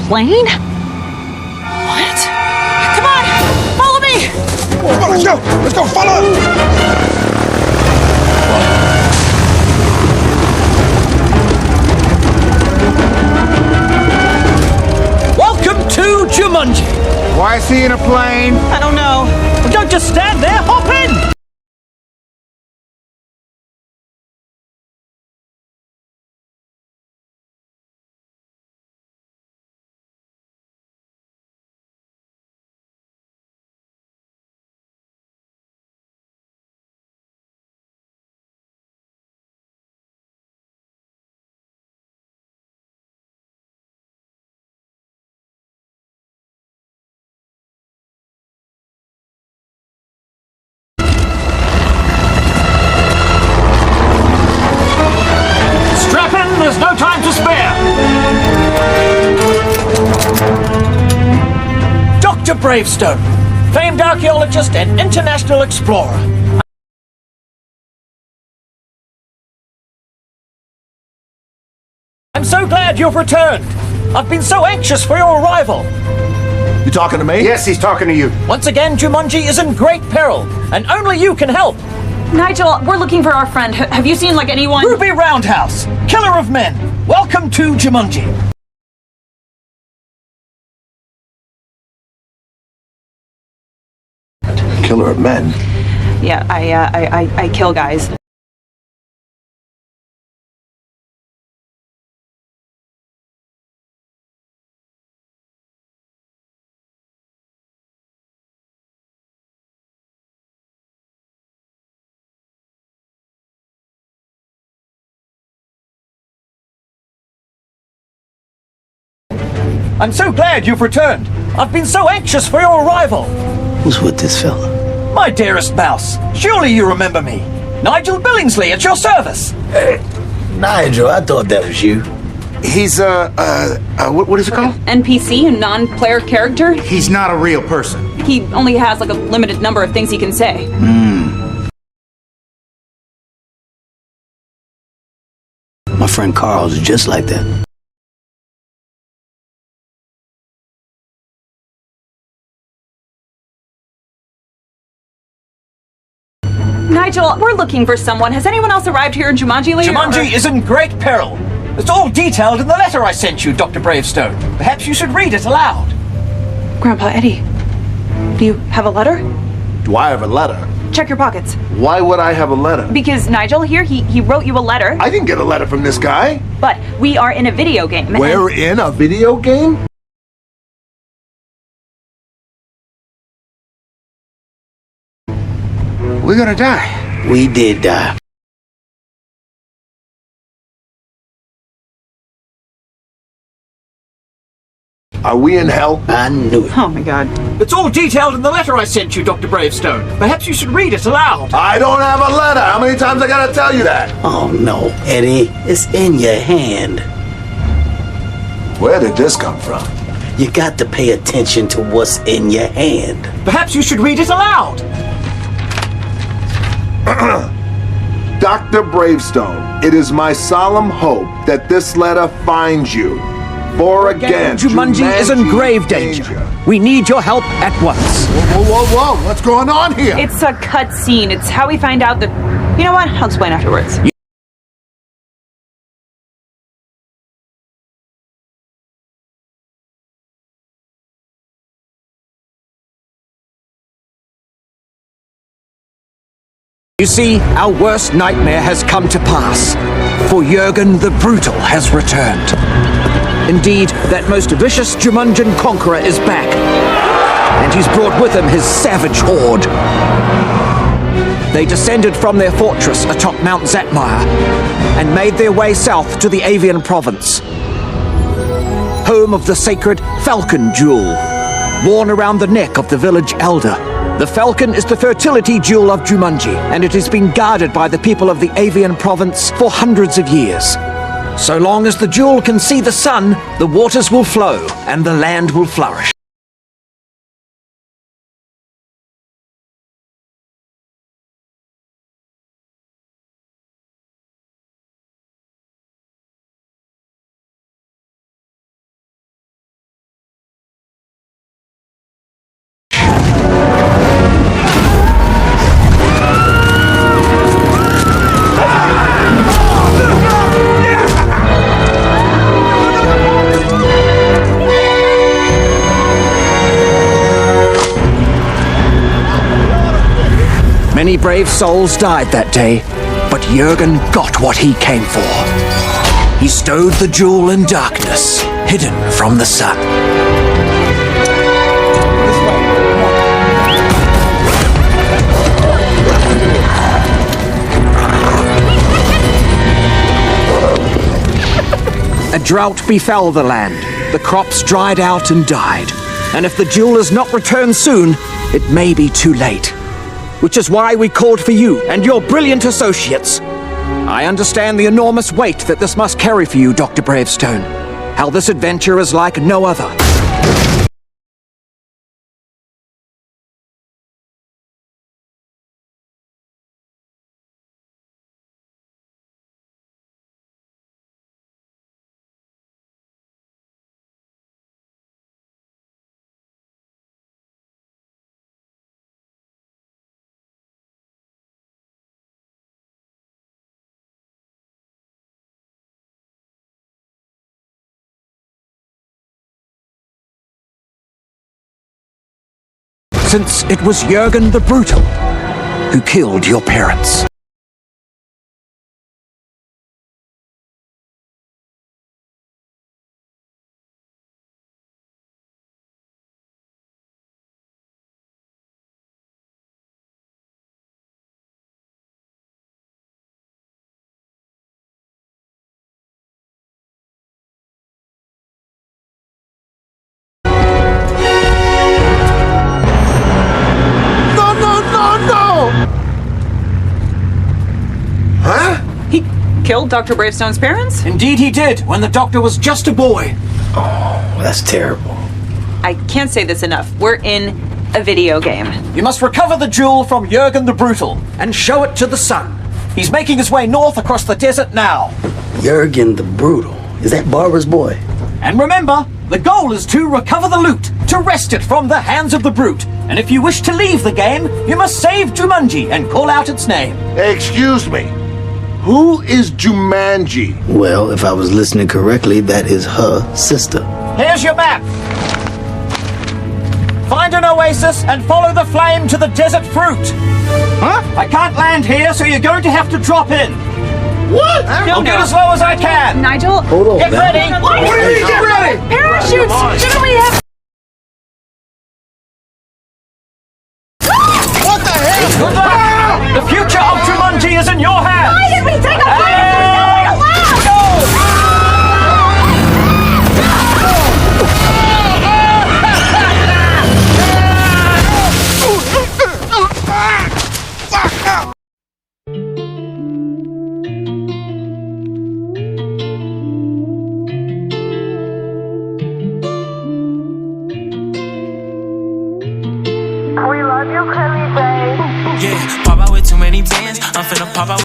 plane? What? Come on! Follow me! Come on, let's go! Let's go, follow! Welcome to Jumanji! Why is he in a plane? I don't know. Well, don't just stand there, hop in! Strap in, there's no time to spare! Dr. Bravestone, famed archaeologist and international explorer. I'm so glad you've returned. I've been so anxious for your arrival. You talking to me? Yes, he's talking to you. Once again, Jumanji is in great peril, and only you can help. Nigel, we're looking for our friend. Have you seen, like, anyone? Ruby Roundhouse, killer of men. Welcome to Jumanji. Killer of men. Yeah, I kill guys. I'm so glad you've returned. I've been so anxious for your arrival. Who's with this fella? My dearest mouse, surely you remember me. Nigel Billingsley at your service. Nigel, I thought that was you. He's, what is it called? NPC, a non-player character. He's not a real person. He only has, like, a limited number of things he can say. My friend Carl's just like that. Nigel, we're looking for someone. Has anyone else arrived here in Jumanji lately? Jumanji is in great peril. It's all detailed in the letter I sent you, Dr. Bravestone. Perhaps you should read it aloud. Grandpa Eddie, do you have a letter? Do I have a letter? Check your pockets. Why would I have a letter? Because Nigel here, he wrote you a letter. I didn't get a letter from this guy. But we are in a video game. We're in a video game? We're gonna die. We did die. Are we in hell? I knew it. Oh my god. It's all detailed in the letter I sent you, Dr. Bravestone. Perhaps you should read it aloud. I don't have a letter. How many times I gotta tell you that? Oh no, Eddie, it's in your hand. Where did this come from? You got to pay attention to what's in your hand. Perhaps you should read it aloud. Dr. Bravestone, it is my solemn hope that this letter finds you. For again, Jumanji is in grave danger. We need your help at once. Whoa, whoa, whoa, whoa. What's going on here? It's a cut scene. It's how we find out that... You know what? I'll explain afterwards. You see, our worst nightmare has come to pass, for Jurgen the Brutal has returned. Indeed, that most vicious Jumanjian conqueror is back, and he's brought with him his savage horde. They descended from their fortress atop Mount Zatmire and made their way south to the Avian province, home of the sacred Falcon Jewel, worn around the neck of the village elder. The Falcon is the fertility jewel of Jumanji, and it has been guarded by the people of the Avian province for hundreds of years. So long as the jewel can see the sun, the waters will flow and the land will flourish. Many brave souls died that day, but Jurgen got what he came for. He stowed the jewel in darkness, hidden from the sun. A drought befell the land. The crops dried out and died. And if the jewel is not returned soon, it may be too late. Which is why we called for you and your brilliant associates. I understand the enormous weight that this must carry for you, Dr. Bravestone. How this adventure is like no other. Since it was Jurgen the Brutal who killed your parents. He killed Dr. Bravestone's parents? Indeed he did, when the doctor was just a boy. Oh, that's terrible. I can't say this enough. We're in a video game. You must recover the jewel from Jurgen the Brutal and show it to the sun. He's making his way north across the desert now. Jurgen the Brutal. Is that Barbara's boy? And remember, the goal is to recover the loot, to wrest it from the hands of the brute. And if you wish to leave the game, you must save Jumanji and call out its name. Excuse me. Who is Jumanji? Well, if I was listening correctly, that is her sister. Here's your map. Find an oasis and follow the flame to the desert fruit. Huh? I can't land here, so you're going to have to drop in. What? I'll get as low as I can. Nigel? Hold on, Get man. ready. What do you mean, get ready? Parachutes! Shouldn't we have... What the hell? Good luck. The future of Jumanji is in your hands. Why did we take a break? There's nowhere to land! We love you, Kelly, babe. Yeah, pop out with too many bands. I'm finna pop out.